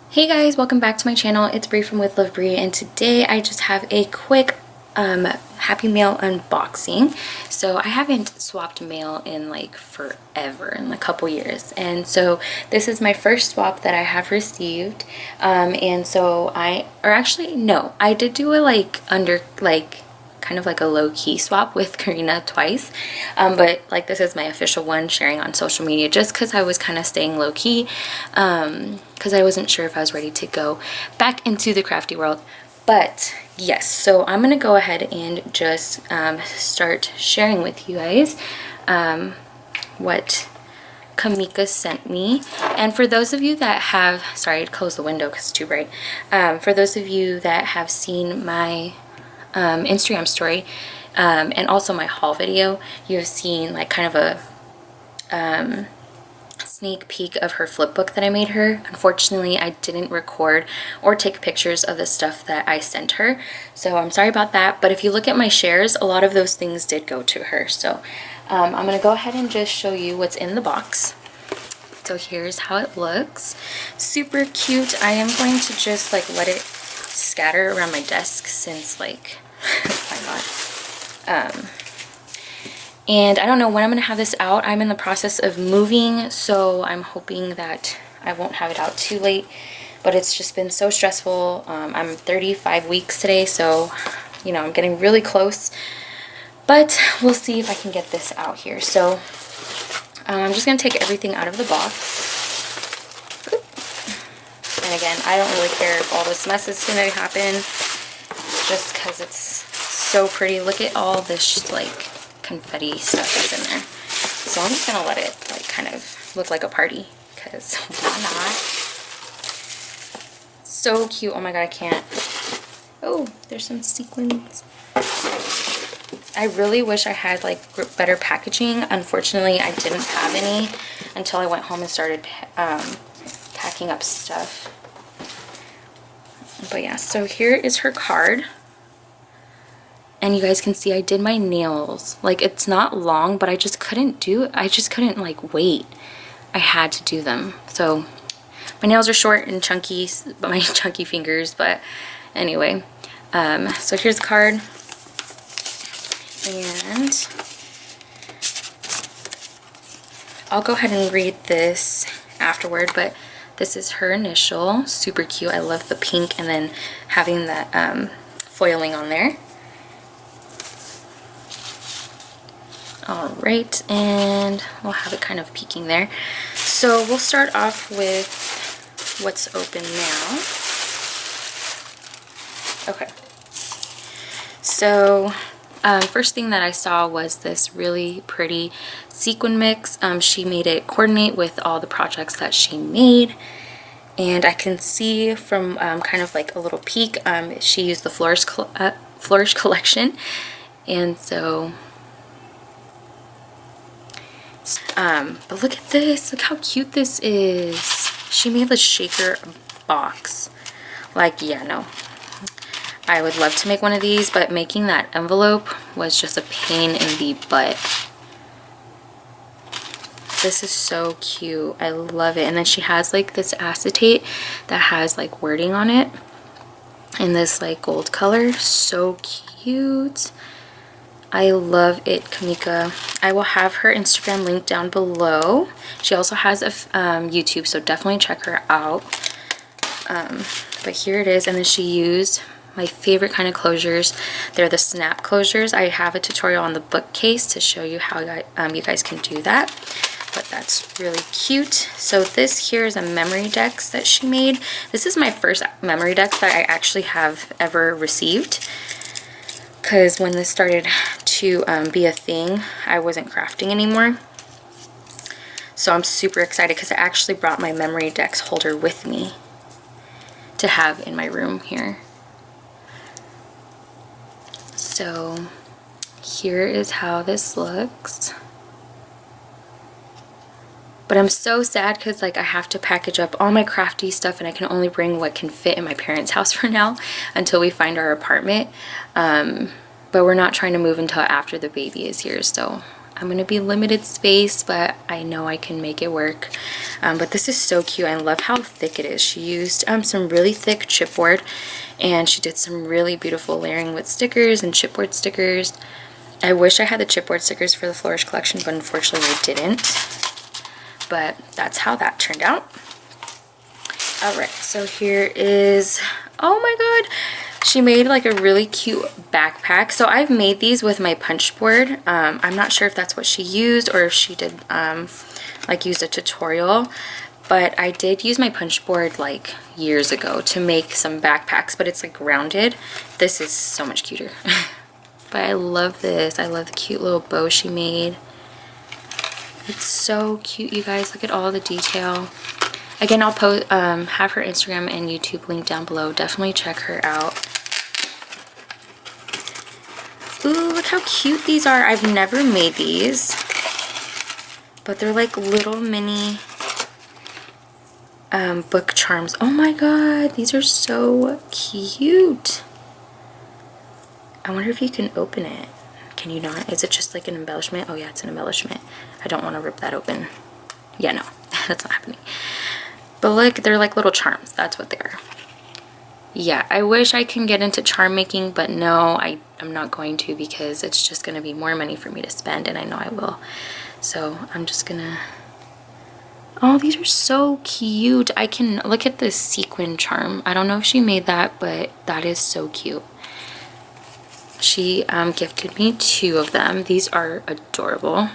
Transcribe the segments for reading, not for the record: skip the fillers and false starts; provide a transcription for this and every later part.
Hey guys, welcome back to my channel. It's Bree from With Love Bree, and today I just have a quick Happy Mail unboxing. So I haven't swapped mail in like forever, in a couple years, and so this is my first swap that I have received. And so I did do a kind of like a low-key swap with Karina twice, but like this is my official one, sharing on social media, just because I was kind of staying low-key, because I wasn't sure if I was ready to go back into the crafty world. But yes, so I'm gonna go ahead and just start sharing with you guys what Kameka sent me. And for those of you that have, sorry, I'd close the window because it's too bright. For those of you that have seen my Instagram story and also my haul video, you have seen like kind of a sneak peek of her flip book that I made her. Unfortunately, I didn't record or take pictures of the stuff that I sent her, so I'm sorry about that. But if you look at my shares, a lot of those things did go to her. So I'm gonna go ahead and just show you what's in the box. So here's how it looks. Super cute. I am going to just like let it scatter around my desk since like oh my god. And I don't know when I'm gonna have this out. I'm in the process of moving, so I'm hoping that I won't have it out too late, but it's just been so stressful. I'm 35 weeks today, so you know, I'm getting really close, but we'll see if I can get this out here. So I'm just gonna take everything out of the box. And again, I don't really care if all this mess is gonna happen, just because it's so pretty. Look at all this like confetti stuff that's in there. So I'm just gonna let it like kind of look like a party, because why not? So cute. Oh my god, I can't. Oh, there's some sequins. I really wish I had like better packaging. Unfortunately, I didn't have any until I went home and started packing up stuff. But yeah, so here is her card. And you guys can see I did my nails. Like, it's not long, but I just couldn't do it. I just couldn't like wait. I had to do them. So my nails are short and chunky, but my chunky fingers. But anyway, so here's the card. And I'll go ahead and read this afterward, but this is her initial. Super cute. I love the pink and then having that foiling on there. Alright, and we'll have it kind of peeking there. So we'll start off with what's open now. Okay. So first thing that I saw was this really pretty sequin mix. She made it coordinate with all the projects that she made. And I can see from kind of like a little peek, she used the Flourish collection. And so but look at this, look how cute this is. She made the shaker box. Like, yeah, no, I would love to make one of these, but making that envelope was just a pain in the butt. This is so cute. I love it. And then she has like this acetate that has like wording on it in this like gold color. So cute. I love it, Kameka. I will have her Instagram link down below. She also has a YouTube, so definitely check her out. But here it is, and then she used my favorite kind of closures. They're the snap closures. I have a tutorial on the Bookcase to show you how you guys can do that. But that's really cute. So this here is a memory dex that she made. This is my first memory dex that I actually have ever received, because when this started to be a thing, I wasn't crafting anymore. So I'm super excited because I actually brought my memory dex holder with me to have in my room here. So here is how this looks. But I'm so sad because like I have to package up all my crafty stuff, and I can only bring what can fit in my parents' house for now until we find our apartment. But we're not trying to move until after the baby is here, so I'm gonna be limited space, but I know I can make it work. But this is so cute. I love how thick it is. She used some really thick chipboard, and she did some really beautiful layering with stickers and chipboard stickers. I wish I had the chipboard stickers for the Flourish collection, but unfortunately I didn't. But that's how that turned out. Alright, so here is, oh my god, she made like a really cute backpack. So I've made these with my punch board. I'm not sure if that's what she used or if she did like use a tutorial, but I did use my punch board like years ago to make some backpacks, but it's like rounded. This is so much cuter. But I love this. I love the cute little bow she made. It's so cute, you guys. Look at all the detail. Again, I'll have her Instagram and YouTube link down below. Definitely check her out. Ooh, look how cute these are. I've never made these, but they're like little mini book charms. Oh my god, these are so cute. I wonder if you can open it. Can you not? Is it just like an embellishment? Oh yeah, it's an embellishment. I don't want to rip that open. Yeah, no, that's not happening. But look, they're like little charms. That's what they are. Yeah, I wish I can get into charm making, but no, I'm not going to, because it's just going to be more money for me to spend, and I know I will. So I'm just gonna... Oh, these are so cute. I can look at this sequin charm. I don't know if she made that, but that is so cute. She gifted me 2 of them. These are adorable.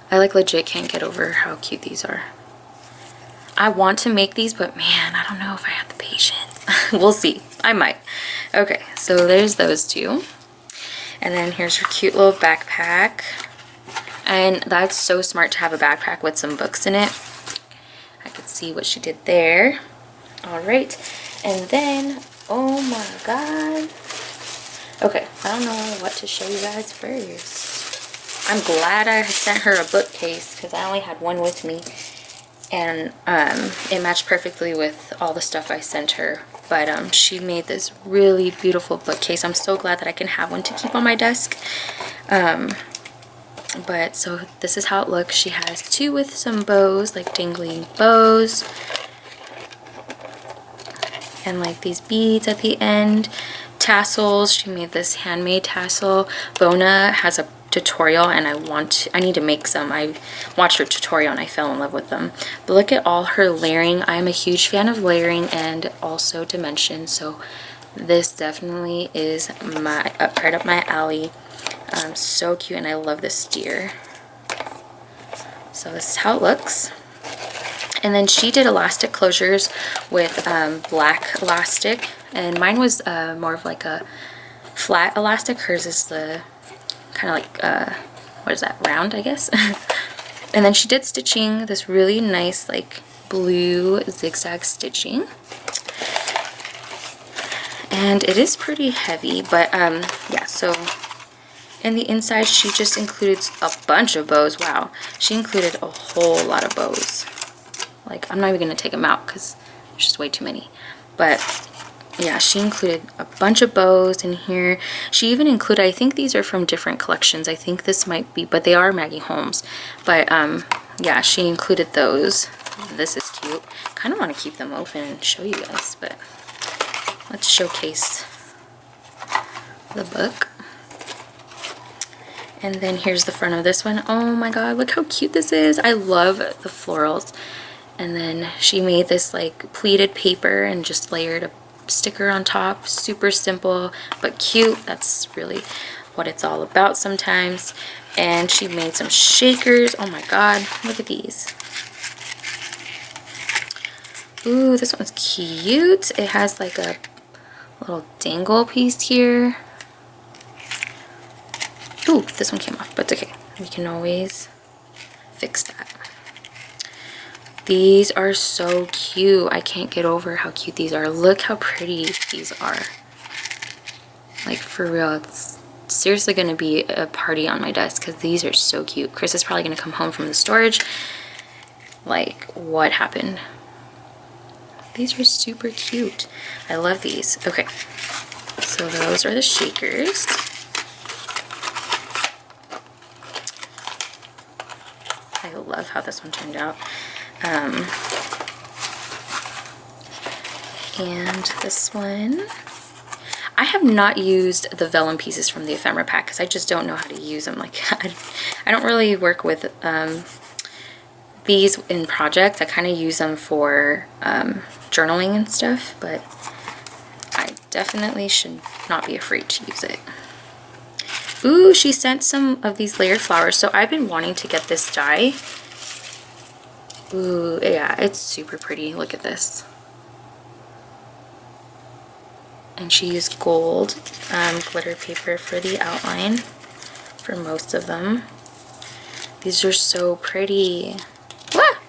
I like legit can't get over how cute these are. I want to make these, but man, I don't know if I have the patience. We'll see. I might. Okay, so there's those 2. And then here's her cute little backpack. And that's so smart to have a backpack with some books in it. I could see what she did there. All right. And then, oh my god. Okay, I don't know what to show you guys first. I'm glad I sent her a bookcase, because I only had one with me. And it matched perfectly with all the stuff I sent her. But she made this really beautiful bookcase. I'm so glad that I can have one to keep on my desk. But so this is how it looks. She has 2 with some bows, like dangling bows. And like these beads at the end. Tassels. She made this handmade tassel. Bona has a tutorial, and I need to make some. I watched her tutorial and I fell in love with them. But look at all her layering. I'm a huge fan of layering and also dimension, so this definitely is right up my alley. So cute, and I love this deer. So this is how it looks. And then she did elastic closures with black elastic, and mine was more of like a flat elastic. Hers is the kind of like what is that, round, I guess. And then she did stitching, this really nice like blue zigzag stitching, and it is pretty heavy, but yeah. So in the inside she just included a bunch of bows. Wow, she included a whole lot of bows. Like, I'm not even gonna take them out because there's just way too many. But yeah, she included a bunch of bows in here. She even included, I think these are from different collections. I think this might be, but they are Maggie Holmes. But yeah, she included those. This is cute. Kind of want to keep them open and show you guys, but let's showcase the book. And then here's the front of this one. Oh my god, look how cute this is. I love the florals. And then she made this like pleated paper and just layered a sticker on top. Super simple but cute. That's really what it's all about sometimes. And she made some shakers. Oh my god, look at these. Ooh, this one's cute. It has like a little dangle piece here. Ooh, this one came off, but it's okay. We can always fix that. These are so cute. I can't get over how cute these are. Look how pretty these are. Like, for real, it's seriously going to be a party on my desk because these are so cute. Chris is probably going to come home from the storage. Like, what happened? These are super cute. I love these. Okay, so those are the shakers. I love how this one turned out. And this one, I have not used the vellum pieces from the ephemera pack because I just don't know how to use them. Like, I don't really work with these in projects. I kind of use them for journaling and stuff, but I definitely should not be afraid to use it. Ooh, she sent some of these layered flowers. So I've been wanting to get this die. Ooh, yeah, it's super pretty. Look at this. And she used gold glitter paper for the outline for most of them. These are so pretty. Ah!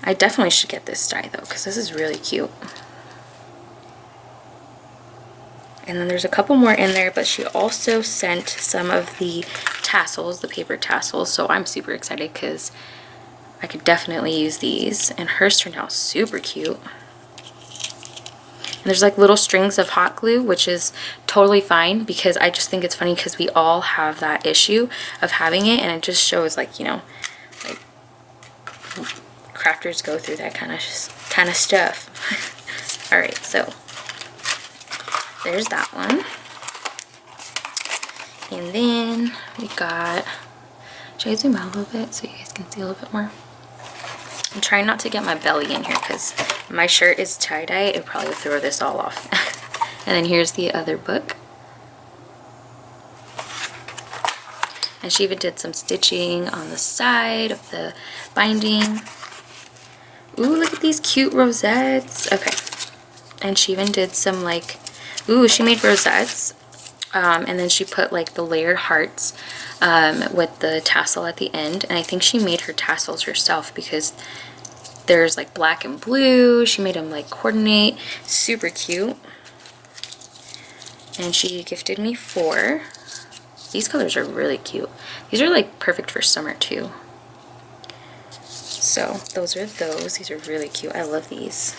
I definitely should get this die though, because this is really cute. And then there's a couple more in there, but she also sent some of the tassels, the paper tassels, so I'm super excited because I could definitely use these. And hers turned out super cute. And there's like little strings of hot glue, which is totally fine because I just think it's funny because we all have that issue of having it, and it just shows, like, you know, like crafters go through that kind of stuff. All right, so there's that one. And then we got, should I zoom out a little bit so you guys can see a little bit more? I'm trying not to get my belly in here because my shirt is tie-dye. It probably would throw this all off. And then here's the other book. And she even did some stitching on the side of the binding. Ooh, look at these cute rosettes. Okay. And she even did some, like, ooh, she made rosettes. And then she put like the layered hearts with the tassel at the end. And I think she made her tassels herself because there's like black and blue. She made them like coordinate. Super cute. And she gifted me 4. These colors are really cute. These are like perfect for summer too. So those are those. These are really cute. I love these.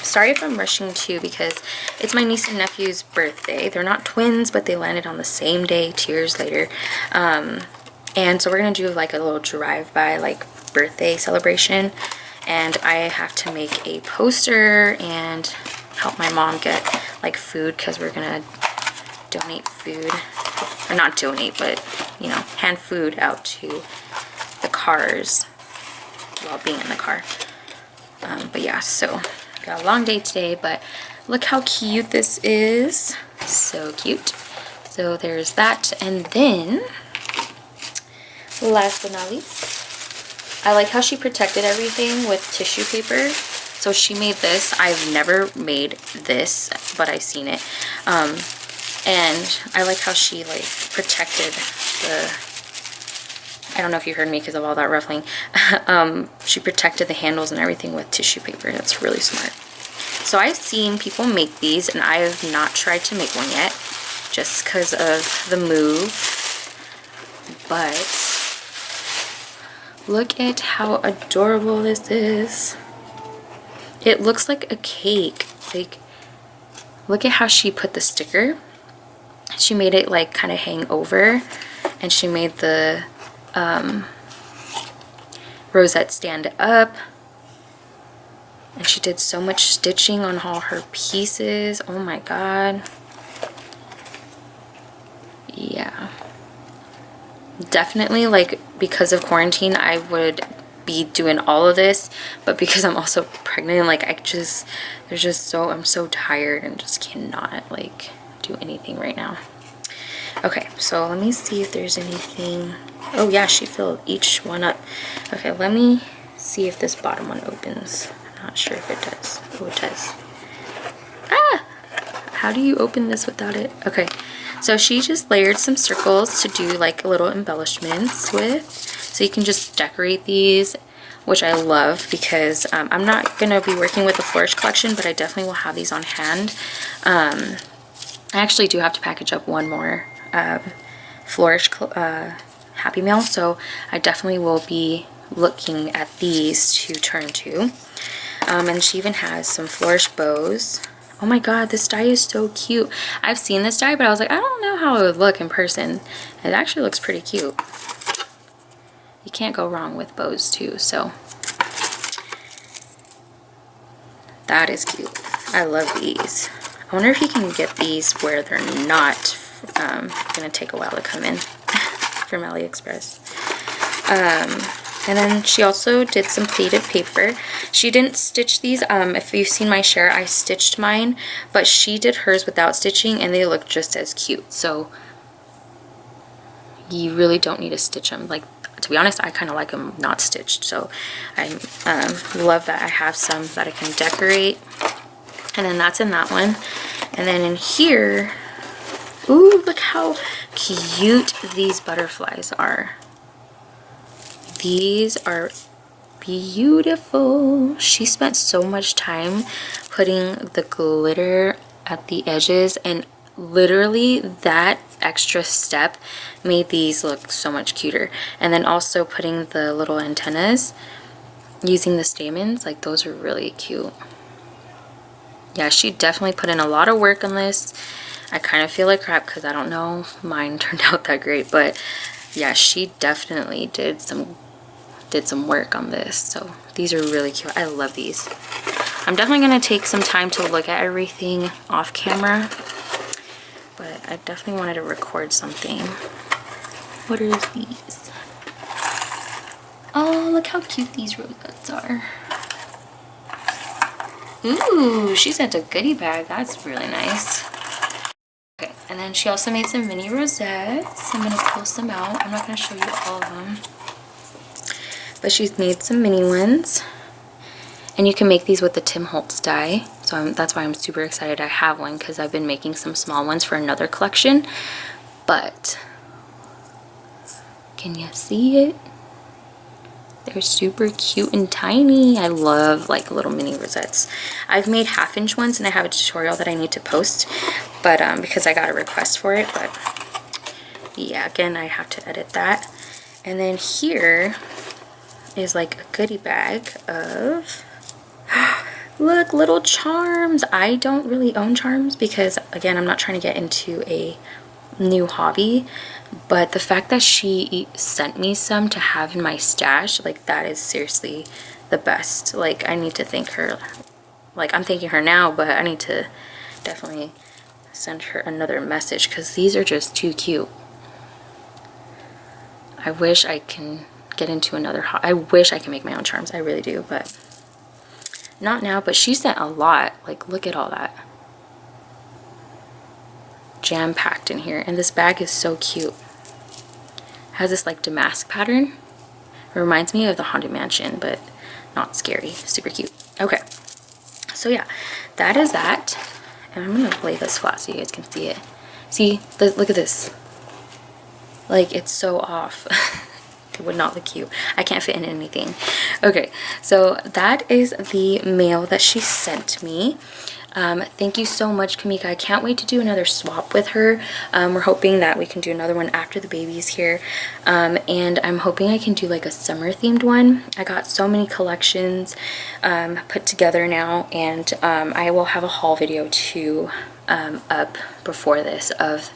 Sorry if I'm rushing too because it's my niece and nephew's birthday. They're not twins, but they landed on the same day 2 years later. And so we're gonna do like a little drive-by like birthday celebration, and I have to make a poster and help my mom get like food because we're gonna donate food, or not donate, but you know, hand food out to the cars while being in the car. But yeah, so got a long day today, but look how cute this is. So cute. So there's that. And then last but not least, I like how she protected everything with tissue paper. So she made this. I've never made this, but I've seen it. And I like how she like protected the, I don't know if you heard me because of all that ruffling. She protected the handles and everything with tissue paper. That's really smart. So I've seen people make these, and I have not tried to make one yet just because of the move. But look at how adorable this is. It looks like a cake. Like, look at how she put the sticker. She made it like kind of hang over, and she made the rosette stand up, and she did so much stitching on all her pieces. Oh my god. Yeah, definitely, like, because of quarantine I would be doing all of this, but because I'm also pregnant, like, I'm so tired and just cannot like do anything right now. Okay, so let me see if there's anything. Oh yeah, she filled each one up. Okay, let me see if this bottom one opens. I'm not sure if it does. Oh, it does. Ah! How do you open this without it? Okay, so she just layered some circles to do like little embellishments with. So you can just decorate these, which I love because I'm not going to be working with the Flourish collection, but I definitely will have these on hand. I actually do have to package up one more Flourish Happy Mail, so I definitely will be looking at these to turn to. And she even has some Flourish bows Oh my god, this die is so cute. I've seen this die, but I was like, I don't know how it would look in person. It actually looks pretty cute. You can't go wrong with bows too, so that is cute. I love these. I wonder if you can get these where they're not gonna take a while to come in from AliExpress. And then she also did some pleated paper. She didn't stitch these. If you've seen my share, I stitched mine, but she did hers without stitching and they look just as cute. So you really don't need to stitch them. Like, to be honest, I kind of like them not stitched. So I love that I have some that I can decorate. And then that's in that one. And then in here, ooh, look how cute these butterflies are. These are beautiful. She spent so much time putting the glitter at the edges, and literally that extra step made these look so much cuter. And then also putting the little antennas using the stamens, like those are really cute. Yeah, she definitely put in a lot of work on this. I kind of feel like crap because I don't know if mine turned out that great, but yeah, she definitely did some work on this. So these are really cute. I love these. I'm definitely going to take some time to look at everything off camera, but I definitely wanted to record something. What are these? Oh, look how cute these rosebuds are. Ooh, she sent a goodie bag. That's really nice. Okay, and then she also made some mini rosettes. I'm going to pull some out. I'm not going to show you all of them, but she's made some mini ones. And you can make these with the Tim Holtz die. So that's why I'm super excited I have one, because I've been making some small ones for another collection. But can you see it? They're super cute and tiny. I love like little mini rosettes. I've made 1/2-inch ones and I have a tutorial that I need to post, but because I got a request for it. But yeah, again, I have to edit that. And then here is like a goodie bag of look, little charms. I don't really own charms because, again, I'm not trying to get into a new hobby, but the fact that she sent me some to have in my stash, like, that is seriously the best. Like, I need to thank her. Like, I'm thanking her now, but I need to definitely send her another message because these are just too cute. I wish I can get into another I wish I can make my own charms. I really do, but not now. But she sent a lot. Like, look at all that jam-packed in here. And this bag is so cute. It has this like damask pattern. It reminds me of the Haunted Mansion, but not scary. Super cute. Okay, so yeah, that is that. And I'm gonna lay this flat so you guys can see it. See, look at this. Like, it's so off. It would not look cute. I can't fit in anything. Okay, so that is the mail that she sent me. Thank you so much, Kameka. I can't wait to do another swap with her. We're hoping that we can do another one after the baby's here. And I'm hoping I can do like a summer themed one. I got so many collections put together now, and I will have a haul video too up before this of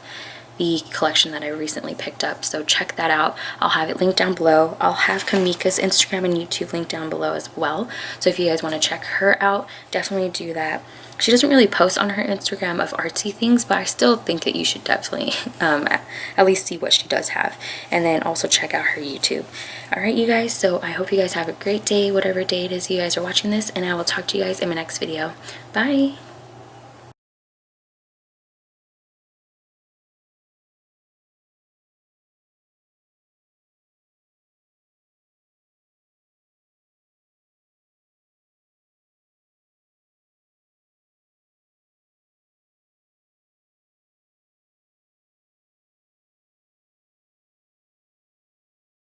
the collection that I recently picked up, so check that out. I'll have it linked down below. I'll have Kameka's Instagram and YouTube linked down below as well, so if you guys want to check her out, definitely do that. She doesn't really post on her Instagram of artsy things, but I still think that you should definitely at least see what she does have, and then also check out her YouTube. Alright, you guys, so I hope you guys have a great day, whatever day it is you guys are watching this, and I will talk to you guys in my next video. Bye!